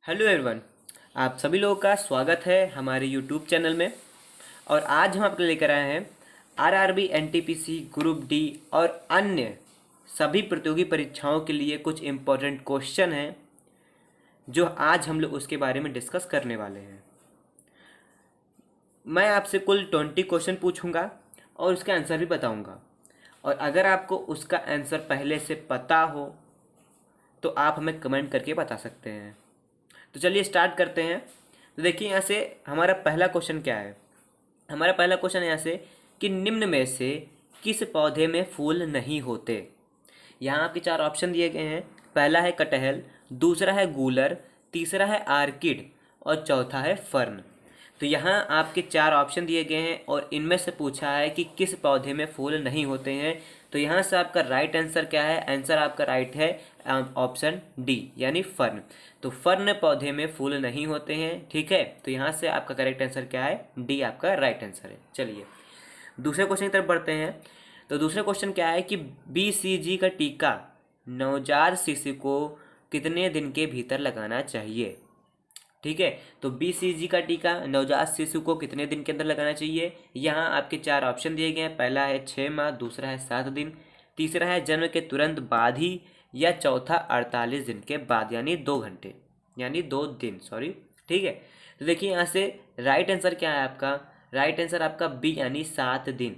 Hello everyone. आप सभी लोगों का स्वागत है हमारे यूट्यूब चैनल में। और आज हम आपके लेकर आए हैं आरआरबी, एनटीपीसी, ग्रुप डी और अन्य सभी प्रतियोगी परीक्षाओं के लिए कुछ इम्पोर्टेंट क्वेश्चन हैं जो आज हम लोग उसके बारे में डिस्कस करने वाले हैं। मैं आपसे कुल 20 क्वेश्चन पूछूंगा और उसका आंसर भी बताऊंगा। और अगर आपको उसका आंसर पहले से पता हो तो आप हमें कमेंट करके बता सकते हैं। तो चलिए स्टार्ट करते हैं। तो देखिए यहाँ से हमारा पहला क्वेश्चन क्या है। हमारा पहला क्वेश्चन यहाँ से कि निम्न में से किस पौधे में फूल नहीं होते। यहाँ आपके चार ऑप्शन दिए गए हैं। पहला है कटहल, दूसरा है गूलर, तीसरा है आर्किड और चौथा है फर्न। तो यहाँ आपके चार ऑप्शन दिए गए हैं और इनमें से पूछा है कि किस पौधे में फूल नहीं होते हैं। तो यहाँ से आपका राइट आंसर क्या है? आंसर आपका राइट है ऑप्शन डी यानी फर्न। तो फर्न पौधे में फूल नहीं होते हैं। ठीक है, तो यहाँ से आपका करेक्ट आंसर क्या है? डी आपका राइट आंसर है। चलिए दूसरे क्वेश्चन की तरफ बढ़ते हैं। तो दूसरा क्वेश्चन क्या है कि बीसीजी का टीका नवजात शिशु को कितने दिन के भीतर लगाना चाहिए। ठीक है, तो बीसीजी का टीका नवजात शिशु को कितने दिन के अंदर लगाना चाहिए। यहाँ आपके चार ऑप्शन दिए गए हैं। पहला है 6 माह, दूसरा है 7 दिन, तीसरा है जन्म के तुरंत बाद ही, या चौथा 48 दिन के बाद यानी 2 घंटे यानी 2 दिन सॉरी। ठीक है, तो देखिए यहाँ से राइट आंसर क्या है आपका? राइट आंसर आपका बी यानी 7 दिन।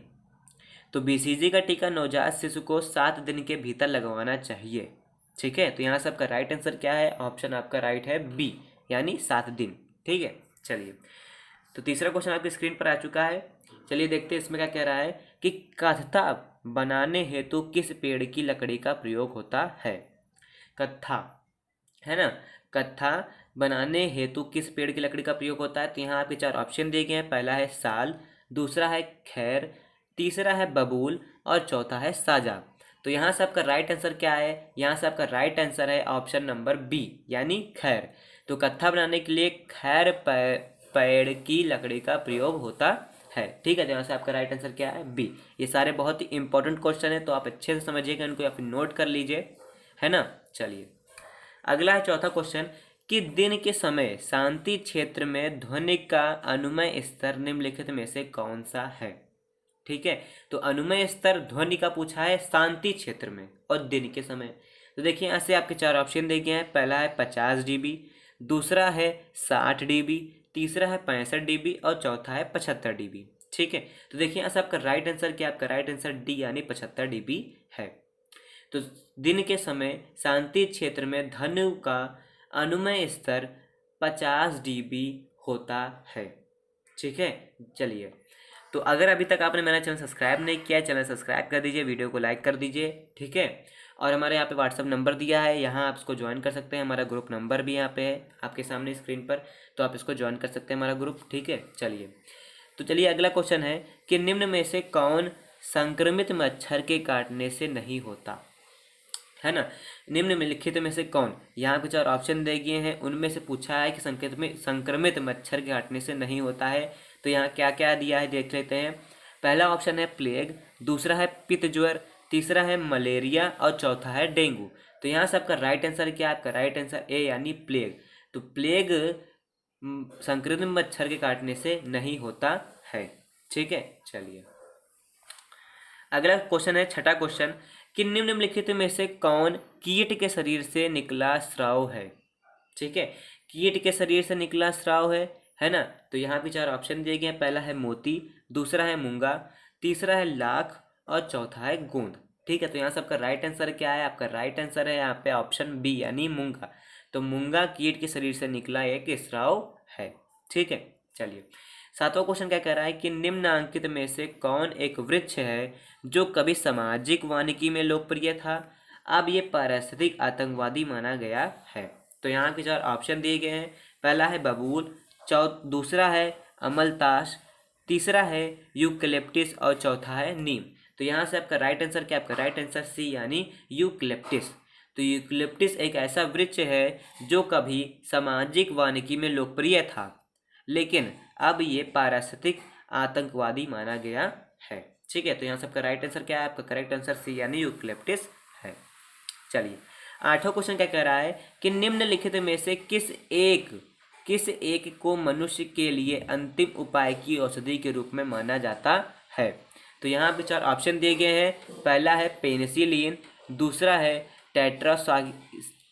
तो बीसीजी का टीका नवजात शिशु को 7 दिन के भीतर लगवाना चाहिए। ठीक है, तो यहाँ से आपका राइट आंसर क्या है? ऑप्शन आपका राइट है बी यानी 7 दिन। ठीक है, चलिए तो तीसरा क्वेश्चन आपकी स्क्रीन पर आ चुका है। चलिए देखते हैं इसमें क्या कह रहा है कि कत्था बनाने हेतु किस पेड़ की लकड़ी का प्रयोग होता है। कत्था है ना, कत्था बनाने हेतु किस पेड़ की लकड़ी का प्रयोग होता है। तो यहाँ आपके चार ऑप्शन दिए गए हैं। पहला है साल, दूसरा है खैर, तीसरा है बबूल और चौथा है साजा। तो यहाँ से आपका राइट आंसर क्या है? यहाँ से आपका राइट आंसर है ऑप्शन नंबर बी यानी खैर। तो कत्था बनाने के लिए खैर पेड़ की लकड़ी का प्रयोग होता है। ठीक है, तो यहाँ से आपका राइट आंसर क्या है? बी। ये सारे बहुत ही इंपॉर्टेंट क्वेश्चन है तो आप अच्छे से समझिएगा इनको या फिर नोट कर लीजिए, है ना। चलिए अगला है चौथा क्वेश्चन कि दिन के समय शांति क्षेत्र में ध्वनि का अनुमेय स्तर निम्नलिखित में से कौन सा है। ठीक है, तो अनुमेय स्तर ध्वनि का पूछा है शांति क्षेत्र में और दिन के समय। तो देखिए यहाँ से आपके चार ऑप्शन दिए गए हैं। पहला है 50 dB, दूसरा है 60 dB, तीसरा है 65 dB और चौथा है 75 dB। ठीक है, तो देखिए यहाँ से आपका राइट आंसर क्या? आपका राइट आंसर डी यानी 75 dB है। तो दिन के समय शांति क्षेत्र में ध्वनि का अनुमेय स्तर 50 dB होता है। ठीक है, चलिए तो अगर अभी तक आपने मेरा चैनल सब्सक्राइब नहीं किया है, चैनल सब्सक्राइब कर दीजिए, वीडियो को लाइक कर दीजिए। ठीक है, और हमारे यहाँ पे व्हाट्सअप नंबर दिया है, यहाँ आप इसको ज्वाइन कर सकते हैं। हमारा ग्रुप नंबर भी यहाँ पे है आपके सामने स्क्रीन पर, तो आप इसको ज्वाइन कर सकते हैं हमारा ग्रुप। ठीक है, चलिए तो चलिए अगला क्वेश्चन है कि निम्न में से कौन संक्रमित मच्छर के काटने से नहीं होता, है ना। निम्न में लिखित में से कौन, यहाँ पे चार ऑप्शन दिए गए हैं, उनमें से पूछा है कि संक्रमित मच्छर के काटने से नहीं होता है। तो यहाँ क्या क्या दिया है देख लेते हैं। पहला ऑप्शन है प्लेग, दूसरा है पित्त ज्वर, तीसरा है मलेरिया और चौथा है डेंगू। तो यहाँ से आपका राइट आंसर क्या है? आपका राइट आंसर ए यानी प्लेग। तो प्लेग संक्रमित मच्छर के काटने से नहीं होता है। ठीक है, चलिए अगला क्वेश्चन है छठा क्वेश्चन कि निम्नलिखित में से कौन कीट के शरीर से निकला स्राव है। ठीक है, कीट के शरीर से निकला स्राव है ना। तो यहाँ पे चार ऑप्शन दिए गए हैं। पहला है मोती, दूसरा है मूंगा, तीसरा है लाख और चौथा है गोंद। ठीक है, तो यहाँ से आपका राइट आंसर क्या है? आपका राइट आंसर है यहाँ पे ऑप्शन बी यानी मूंगा। तो मूंगा कीट के शरीर से निकला एक स्राव है। ठीक है, चलिए सातवां क्वेश्चन क्या कह रहा है कि निम्नांकित में से कौन एक वृक्ष है जो कभी सामाजिक वानिकी में लोकप्रिय था, अब ये पारिस्थितिक आतंकवादी माना गया है। तो यहाँ के चार ऑप्शन दिए गए हैं। पहला है बबूल, दूसरा है अमलतास, तीसरा है यूकलिप्टिस और चौथा है नीम। तो यहाँ से आपका राइट आंसर क्या? आपका राइट आंसर सी यानी यूकलिप्टिस। तो यूकलिप्टिस एक ऐसा वृक्ष है जो कभी सामाजिक वानिकी में लोकप्रिय था लेकिन अब ये पारिस्थितिक आतंकवादी माना गया है। ठीक है, तो यहाँ सबका राइट आंसर क्या है? आपका करेक्ट आंसर सी यानी यूकलिप्टिस है। चलिए 8वां क्वेश्चन क्या कह रहा है कि निम्नलिखित में से किस एक को मनुष्य के लिए अंतिम उपाय की औषधि के रूप में माना जाता है। तो यहाँ पे 4 ऑप्शन दिए गए हैं। पहला है पेनिसिलिन, दूसरा है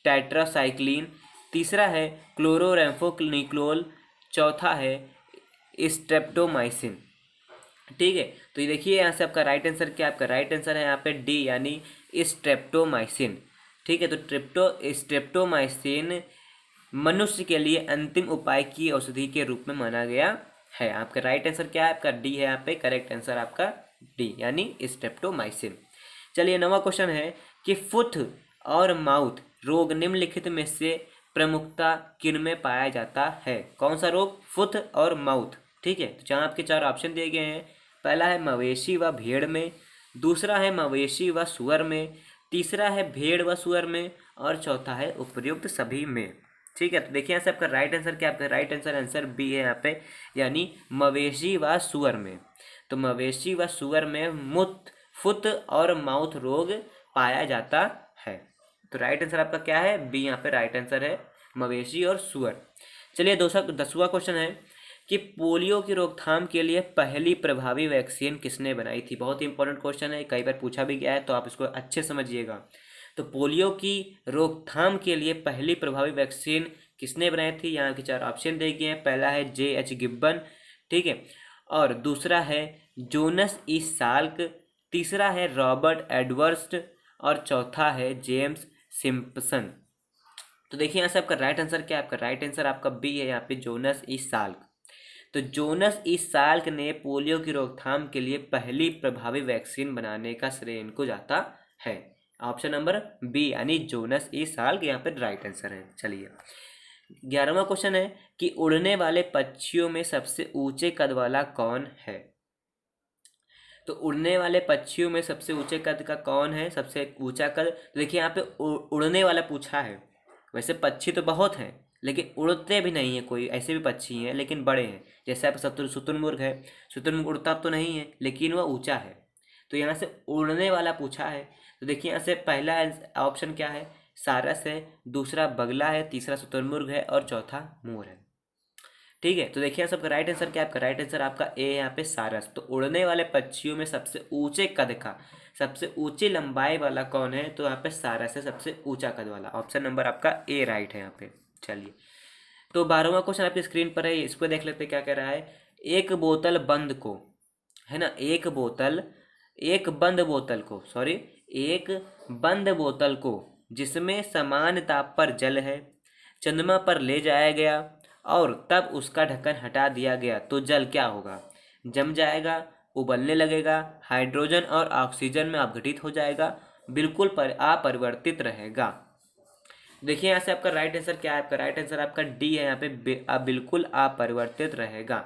टेट्रासाइक्लिन, तीसरा है क्लोरोरेम्फोनिक्लोल, चौथा है स्ट्रेप्टोमाइसिन। ठीक है, तो ये देखिए यहाँ से आपका राइट आंसर क्या, आपका राइट आंसर है यहाँ पे डी यानी स्ट्रेप्टोमाइसिन। ठीक है, तो स्ट्रेप्टोमाइसिन मनुष्य के लिए अंतिम उपाय की औषधि के रूप में माना गया है। आपका राइट आंसर क्या है, आपका डी है यहाँ पे, करेक्ट आंसर आपका डी यानी स्ट्रेप्टोमाइसिन। चलिए 9वां क्वेश्चन है कि फुट और माउथ रोग निम्नलिखित में से प्रमुखता किन में पाया जाता है। कौन सा रोग, फुट और माउथ। ठीक है, तो जहाँ आपके 4 ऑप्शन दिए गए हैं। पहला है मवेशी व भेड़ में, दूसरा है मवेशी व सुअर में, तीसरा है भेड़ व सुअर में, और चौथा है उपर्युक्त सभी में। ठीक है, तो देखिए यहाँ से आपका राइट आंसर क्या, आपका राइट आंसर बी है यहाँ पे, यानी मवेशी व सुअर में। तो मवेशी व सुअर में फुट और माउथ रोग पाया जाता है। तो राइट आंसर आपका क्या है, बी यहाँ पे राइट आंसर है, मवेशी और सुअर। चलिए 10वां क्वेश्चन है कि पोलियो की रोकथाम के लिए पहली प्रभावी वैक्सीन किसने बनाई थी। बहुत ही इंपॉर्टेंट क्वेश्चन है, कई बार पूछा भी गया है, तो आप इसको अच्छे समझिएगा। तो पोलियो की रोकथाम के लिए पहली प्रभावी वैक्सीन किसने बनाई थी। यहाँ के 4 ऑप्शन दिए गए हैं। पहला है J.H. गिब्बन, ठीक है, और दूसरा है जोनस ई साल्क, तीसरा है रॉबर्ट एडवर्स्ट, और चौथा है जेम्स सिम्पसन। तो देखिए यहाँ से आपका राइट आंसर क्या है, आपका राइट आंसर आपका बी है यहाँ पे, जोनस ई साल्क। तो जोनस ई साल्क ने पोलियो की रोकथाम के लिए पहली प्रभावी वैक्सीन बनाने का श्रेय इनको जाता है। ऑप्शन नंबर बी यानी जोनस ई साल्क यहाँ पे राइट आंसर है। चलिए 11वां क्वेश्चन है कि उड़ने वाले पक्षियों में सबसे ऊंचे कद वाला कौन है। तो उड़ने वाले पक्षियों में सबसे ऊंचे कद का कौन है, सबसे ऊंचा कद। तो देखिए यहाँ पे उड़ने वाला पूछा है। वैसे पक्षी तो बहुत हैं, लेकिन उड़ते भी नहीं है कोई, ऐसे भी पक्षी हैं लेकिन बड़े हैं। जैसे आप शुतुरमुर्ग है, शुतुरमुर्ग उड़ता तो नहीं है लेकिन वह ऊंचा है। तो यहाँ से उड़ने वाला पूछा है। तो देखिए यहाँ से पहला ऑप्शन क्या है, सारस है, दूसरा बगला है, तीसरा शुतुरमुर्ग है, और चौथा मोर है। ठीक है, तो देखिए सबका राइट आंसर क्या है, आपका राइट आंसर आपका ए है यहाँ पे, सारस। तो उड़ने वाले पक्षियों में सबसे ऊंचे कद का, सबसे ऊंची लंबाई वाला कौन है, तो यहाँ पे सारस है सबसे ऊंचा कद वाला। ऑप्शन नंबर आपका ए राइट है यहाँ पे। चलिए तो 12वां क्वेश्चन आपकी स्क्रीन पर है, इसको देख लेते क्या कह रहा है। एक बोतल बंद को, है ना, एक बंद बोतल को जिसमें समान ताप पर जल है चंद्रमा पर ले जाया गया और तब उसका ढक्कन हटा दिया गया तो जल क्या होगा, जम जाएगा, उबलने लगेगा, हाइड्रोजन और ऑक्सीजन में अपघटित हो जाएगा, बिल्कुल अपरिवर्तित रहेगा। देखिए यहाँ से आपका राइट आंसर क्या है, आपका राइट आंसर आपका डी है यहाँ पे, बिल्कुल अपरिवर्तित रहेगा,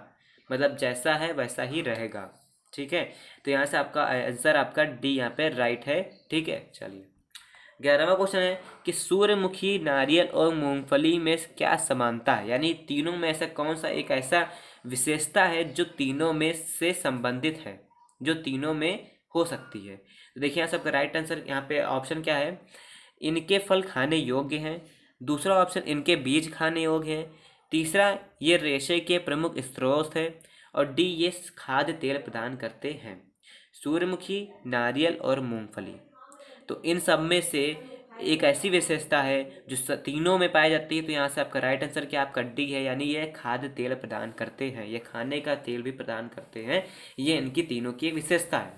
मतलब जैसा है वैसा ही रहेगा। ठीक है, तो यहाँ से आपका आंसर आपका डी यहाँ पे राइट है। ठीक है, चलिए 11वां क्वेश्चन है कि सूर्यमुखी, नारियल और मूंगफली में क्या समानता है, यानी तीनों में ऐसा कौन सा एक ऐसा विशेषता है जो तीनों में से संबंधित है, जो तीनों में हो सकती है। तो देखिए यहाँ सबका राइट आंसर यहाँ पे ऑप्शन क्या है, इनके फल खाने योग्य हैं, दूसरा ऑप्शन इनके बीज खाने योग्य हैं, तीसरा ये रेशे के प्रमुख स्रोत है, और डी ये खाद्य तेल प्रदान करते हैं। सूर्यमुखी, नारियल और मूंगफली, तो इन सब में से एक ऐसी विशेषता है जो तीनों में पाई जाती है। तो यहाँ से आपका राइट आंसर क्या, आपका डी है, यानी ये खाद्य तेल प्रदान करते हैं, ये खाने का तेल भी प्रदान करते हैं, ये इनकी तीनों की विशेषता है।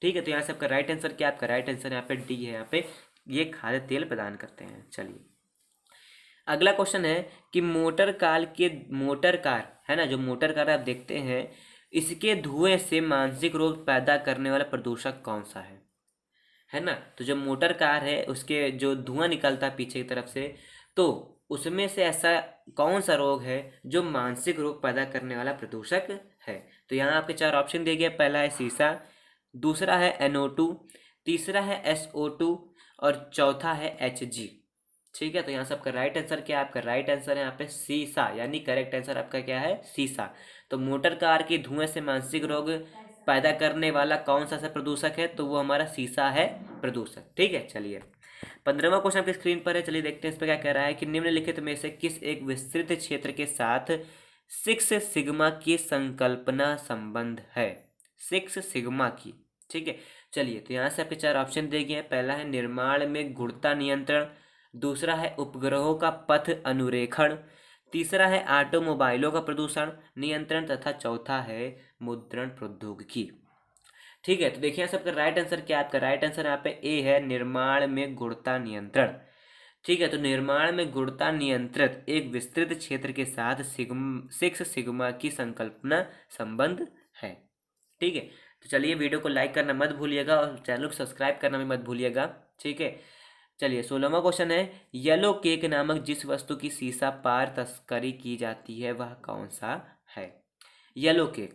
ठीक है, तो यहाँ से आपका राइट आंसर क्या, आपका राइट आंसर यहाँ पे डी है, यहाँ पे ये खाद्य तेल प्रदान करते हैं। चलिए अगला क्वेश्चन है कि मोटर कार है ना, जो मोटर कार आप देखते हैं, इसके धुएं से मानसिक रोग पैदा करने वाला प्रदूषक कौन सा है ना। तो जो मोटर कार है उसके जो धुआं निकलता है पीछे की तरफ से, तो उसमें से ऐसा कौन सा रोग है जो मानसिक रोग पैदा करने वाला प्रदूषक है। तो यहाँ आपके 4 ऑप्शन दिए गए, पहला है सीसा, दूसरा है NO2, तीसरा है SO2, और चौथा है Hg। ठीक है, तो यहाँ से आपका राइट आंसर क्या है, आपका राइट आंसर है यहाँ पे सीसा, यानी करेक्ट आंसर आपका क्या है, सीसा। तो मोटर कार के धुएं से मानसिक रोग पैदा करने वाला कौन सा प्रदूषक है, तो वो हमारा सीसा है प्रदूषक। ठीक है, चलिए 15वां क्वेश्चन आपकी स्क्रीन पर है, चलिए देखते हैं इस पर क्या कह रहा है कि निम्नलिखित में से किस एक विस्तृत क्षेत्र के साथ सिक्स सिग्मा की संकल्पना संबंध है। सिक्स सिग्मा की, ठीक है। चलिए तो यहाँ से आपके चार ऑप्शन दिए गए हैं। पहला है निर्माण में गुणता नियंत्रण, दूसरा है उपग्रहों का पथ अनुरेखण, तीसरा है ऑटोमोबाइलों का प्रदूषण नियंत्रण तथा चौथा है मुद्रण प्रौद्योगिकी। ठीक है, तो देखिए सबका राइट आंसर क्या है। आपका राइट आंसर यहाँ पे ए है, निर्माण में गुणता नियंत्रण। ठीक है, तो निर्माण में गुणता नियंत्रित एक विस्तृत क्षेत्र के साथ सिक्स सिग्मा की संकल्पना संबंध है। ठीक है, तो चलिए वीडियो को लाइक करना मत भूलिएगा और चैनल को सब्सक्राइब करना भी मत भूलिएगा। ठीक है, चलिए 16वां क्वेश्चन है, येलो केक नामक जिस वस्तु की सीसा पार तस्करी की जाती है वह कौन सा है। येलो केक,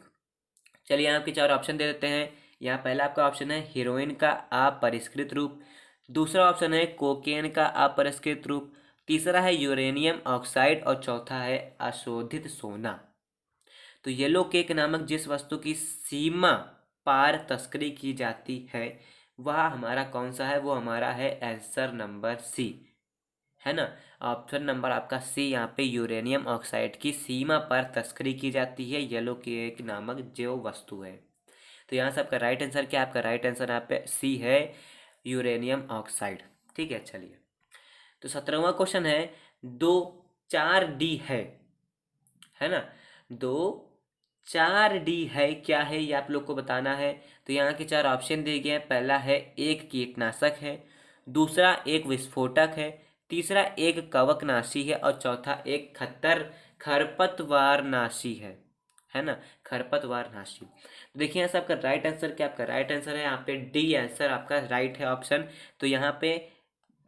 चलिए यहाँ आपके चार ऑप्शन दे देते हैं। यहाँ पहला आपका ऑप्शन है हीरोइन का अपरिष्कृत रूप, दूसरा ऑप्शन है कोकेन का अपरिष्कृत रूप, तीसरा है यूरेनियम ऑक्साइड और चौथा है अशोधित सोना। तो येलो केक नामक जिस वस्तु की सीमा पार तस्करी की जाती है वह हमारा कौन सा है, वो हमारा है आंसर नंबर सी, है ना। ऑप्शन नंबर आपका सी, यहाँ पे यूरेनियम ऑक्साइड की सीमा पर तस्करी की जाती है येलो केक नामक जो वस्तु है। तो यहाँ से आपका राइट आंसर क्या है, आपका राइट आंसर यहाँ पे सी है, यूरेनियम ऑक्साइड। ठीक है, चलिए तो 17वां क्वेश्चन है, दो चार डी है ना। दो चार डी है, क्या है ये आप लोग को बताना है। तो यहाँ के चार ऑप्शन दिए गए हैं। पहला है एक कीटनाशक है, दूसरा एक विस्फोटक है, तीसरा एक कवकनाशी है और चौथा एक खरपतवारनाशी है ना, खरपतवारनाशी। तो देखिए यहाँ से आपका राइट आंसर क्या, आपका राइट आंसर है यहाँ पे डी आंसर आपका राइट है ऑप्शन। तो यहाँ पे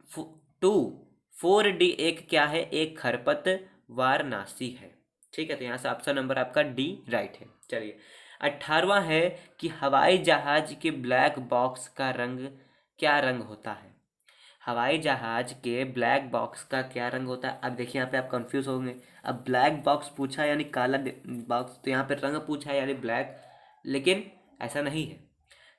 4D एक क्या है, एक खरपतवारनाशी है। ठीक है, तो यहाँ से ऑप्शन नंबर आपका डी राइट है। चलिए 18वां है कि हवाई जहाज के ब्लैक बॉक्स का रंग क्या रंग होता है। हवाई जहाज के ब्लैक बॉक्स का क्या रंग होता है। अब देखिए यहाँ पे आप कंफ्यूज होंगे, अब ब्लैक बॉक्स पूछा यानी काला बॉक्स, तो यहाँ पे रंग पूछा है यानी ब्लैक, लेकिन ऐसा नहीं है।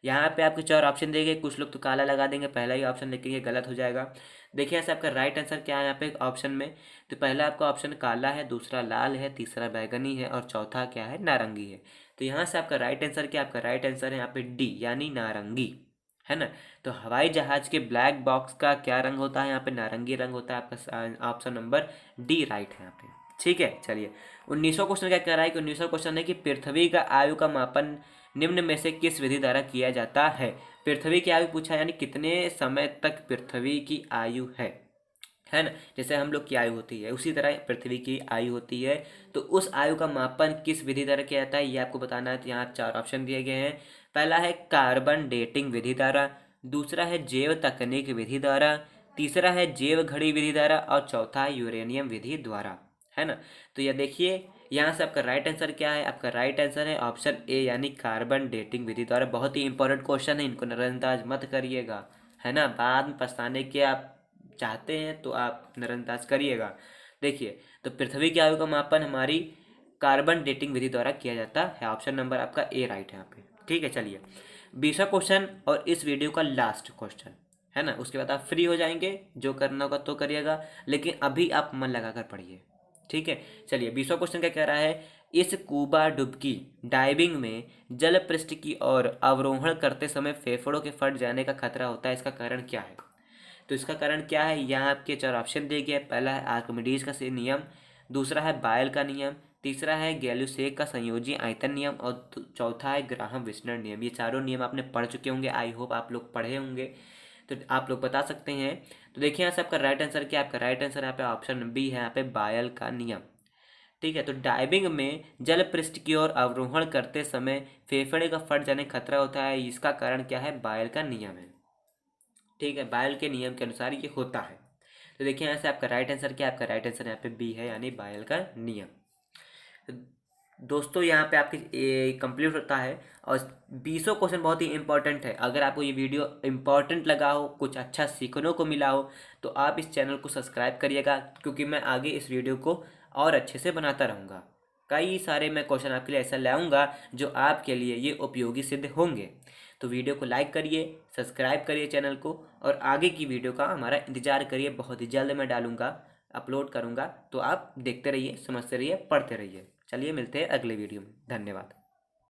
यहाँ पे आपके चार ऑप्शन दिए गए, कुछ लोग तो काला लगा देंगे पहला ही ऑप्शन, लेकिन ये गलत हो जाएगा। देखिए ऐसे आपका राइट आंसर क्या है यहाँ पे ऑप्शन में। तो पहला आपका ऑप्शन काला है, दूसरा लाल है, तीसरा बैगनी है और चौथा क्या है, नारंगी है। तो यहाँ से आपका राइट आंसर क्या, आपका राइट आंसर है यहाँ पे डी यानी नारंगी, है ना। तो हवाई जहाज के ब्लैक बॉक्स का क्या रंग होता है, यहाँ पे नारंगी रंग होता है। आपका ऑप्शन नंबर डी राइट है यहाँ पे। ठीक है, चलिए 19वां क्वेश्चन क्या कह रहा है कि 19वां क्वेश्चन है कि पृथ्वी का आयु का मापन निम्न में से किस विधि द्वारा किया जाता है। पृथ्वी की आयु पूछा यानी कितने समय तक पृथ्वी की आयु है ना। जैसे हम लोग की आयु होती है उसी तरह पृथ्वी की आयु होती है। तो उस आयु का मापन किस विधि द्वारा किया जाता है ये आपको बताना है। तो यहाँ चार ऑप्शन दिए गए हैं। पहला है कार्बन डेटिंग विधि द्वारा, दूसरा है जैव तकनीक विधि द्वारा, तीसरा है जैव घड़ी विधि द्वारा और चौथा है यूरेनियम विधि द्वारा, है ना। तो ये देखिए यहाँ से आपका राइट आंसर क्या है, आपका राइट आंसर है ऑप्शन ए यानी कार्बन डेटिंग विधि द्वारा। बहुत ही इंपॉर्टेंट क्वेश्चन है, इनको नजरअंदाज मत करिएगा, है ना। बाद में पछताने के आप चाहते हैं तो आप नजरअंदाज करिएगा। देखिए तो पृथ्वी की आयु का मापन हमारी कार्बन डेटिंग विधि द्वारा किया जाता है। ऑप्शन नंबर आपका ए राइट है यहाँ पे। ठीक है, चलिए 20वां क्वेश्चन और इस वीडियो का लास्ट क्वेश्चन, है ना। उसके बाद आप फ्री हो जाएंगे, जो करना होगा तो करिएगा, लेकिन अभी आप मन लगा कर पढ़िए। ठीक है, चलिए 20वां क्वेश्चन क्या कह रहा है, इस स्कूबा डुबकी डाइविंग में जल पृष्ठ की ओर अवरोहण करते समय फेफड़ों के फट जाने का खतरा होता है, इसका कारण क्या है। तो इसका कारण क्या है, यहाँ आपके चार ऑप्शन दिए गए। पहला है आर्किमिडीज का नियम, दूसरा है बायल का नियम, तीसरा है गैल्यूसेक का संयोजी आयतन नियम और चौथा है ग्राहम विस्नर नियम। ये चारों नियम आपने पढ़ चुके होंगे, आई होप आप लोग पढ़े होंगे, तो आप लोग बता सकते हैं। तो देखिए यहाँ से आपका राइट आंसर क्या है, आपका राइट आंसर यहाँ पे ऑप्शन बी है, यहाँ पे बायल का नियम। ठीक है, तो डाइविंग में जल पृष्ठ की ओर अवरोहण करते समय फेफड़े का फट जाने का खतरा होता है, इसका कारण क्या है, बायल का नियम है। ठीक है, बायल के नियम के अनुसार ये होता है। तो देखिए यहाँ से आपका राइट आंसर क्या है, आपका राइट आंसर यहाँ पे बी है यानी बायल का नियम। तो दोस्तों यहाँ पे आपकी कंप्लीट होता है और 20वां क्वेश्चन बहुत ही इंपॉर्टेंट है। अगर आपको ये वीडियो इंपॉर्टेंट लगा हो, कुछ अच्छा सीखने को मिला हो, तो आप इस चैनल को सब्सक्राइब करिएगा, क्योंकि मैं आगे इस वीडियो को और अच्छे से बनाता रहूँगा। कई सारे मैं क्वेश्चन आपके लिए ऐसा लाऊंगा जो आपके लिए ये उपयोगी सिद्ध होंगे। तो वीडियो को लाइक करिए, सब्सक्राइब करिए चैनल को और आगे की वीडियो का हमारा इंतज़ार करिए, बहुत ही जल्द मैं डालूँगा, अपलोड करूँगा। तो आप देखते रहिए, समझते रहिए, पढ़ते रहिए। चलिए मिलते हैं अगले वीडियो में। धन्यवाद।